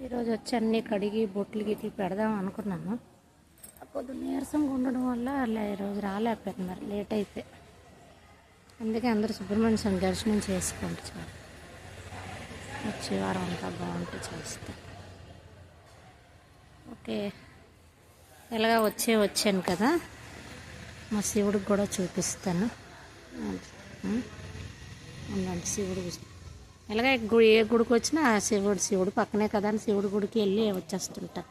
ఈరోజు వచ్చి అన్నీ కడిగి బొట్లు గిట్లు పెడదాం అనుకున్నాను. పొద్దున్న నీరసంగా ఉండడం వల్ల ఈరోజు రాలేకపోయింది, మరి లేట్ అయిపోయి. అందుకే అందరూ సుబ్రహ్మణ్య స్వామి దర్శనం చేసుకోండి చాలు. వచ్చే వారం అంతా బాగుంటే చేస్తాను. ఓకే, ఎలాగా వచ్చాను కదా, మా శివుడికి కూడా చూపిస్తాను. ఉండండి, శివుడు ఎలాగ ఏ గుడికి వచ్చినా శివుడు పక్కనే కదా అని శివుడి గుడికి వెళ్ళి వచ్చేస్తుంటాను.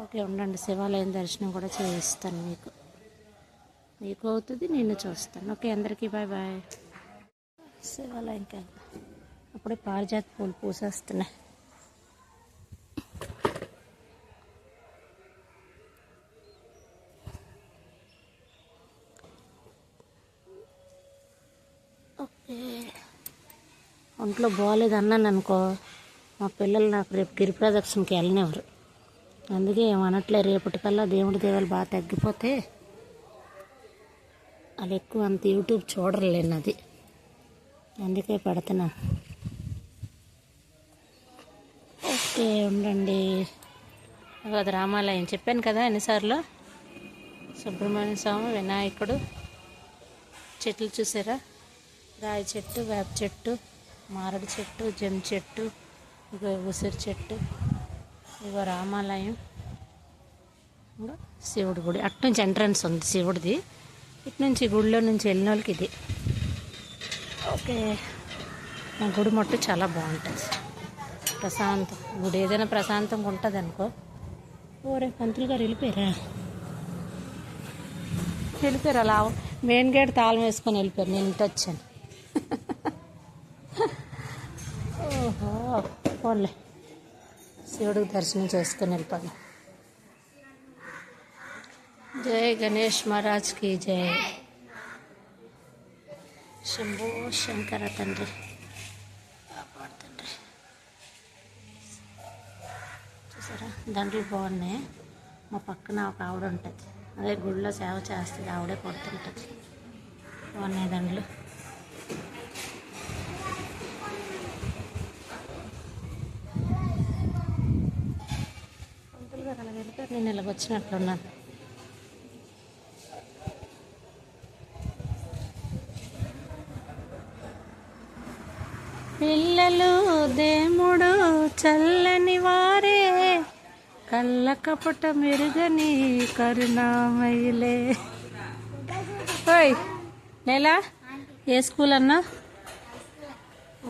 ఓకే, ఉండండి, శివాలయం దర్శనం కూడా చేయిస్తాను. మీకు అవుతుంది, నేను చూస్తాను. ఓకే, అందరికీ బాయ్ బాయ్. శివాలయంకి వెళ్తాను. అప్పుడే పారిజాత పూలు పూసేస్తున్నాయి. ఓకే, ఒంట్లో బాగోలేదు అన్నాను అనుకో, మా పిల్లలు నాకు రేపు గిరి ప్రదక్షిణకి వెళ్ళినవారు. అందుకే ఏమనట్లే, రేపటికల్లా దేవుడి దేవాలు బాగా తగ్గిపోతే అది ఎక్కువ అంత యూట్యూబ్ చూడలేను, అది అందుకే పెడుతున్నాను. ఓకే, ఉండండి. అది రామాలయం చెప్పాను కదా ఎన్నిసార్లు. సుబ్రహ్మణ్య స్వామి, వినాయకుడు, చెట్లు చూసారా, రాయి చెట్టు, వేప చెట్టు, మారడి చెట్టు, జమ్ చెట్టు, ఇగో ఉసిరి చెట్టు, ఇగో రామాలయం, ఇంకా శివుడి గుడి. అట్నుంచి ఎంట్రన్స్ ఉంది శివుడిది, ఇటు నుంచి గుడిలో నుంచి వెళ్ళిన వాళ్ళకి ఇది. ఓకే, మా గుడి మట్టు చాలా బాగుంటుంది, ప్రశాంతం. గుడి ఏదైనా ప్రశాంతంగా ఉంటుంది అనుకో. ఓరే పంతులు గారు వెళ్ళిపోయారా అలా మెయిన్ గేట్ తాళం వేసుకొని వెళ్ళిపోయారు. నేను ఇంటి వచ్చాను. ఓహో, పోన్లే, శివుడికి దర్శనం చేసుకొని వెళ్ళిపోయాను. జై గణేష్ మహారాజ్కి జై. శంభో శంకర తండ్రి కాపాడుతండ్రి. చూసారా, దండలు బాగున్నాయి. మా పక్కన ఒక ఆవిడ ఉంటుంది, అదే గుడిలో సేవ చేస్తుంది, ఆవిడే కొడుతుంటుంది. బాగున్నాయి దండలు. పంతులు గారు అలా వెళ్తారు, నేను ఇలాగ వచ్చినట్లున్నాను. పిల్లలు దేముడు చల్లని వారే, కళ్ళ కపట మెరుగని కరుణామయులే. ఓయ్ నేలా, ఏ స్కూల్ అన్నా?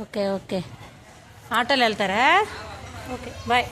ఓకే, ఆటోలు వెళ్తారా? Okay, bye.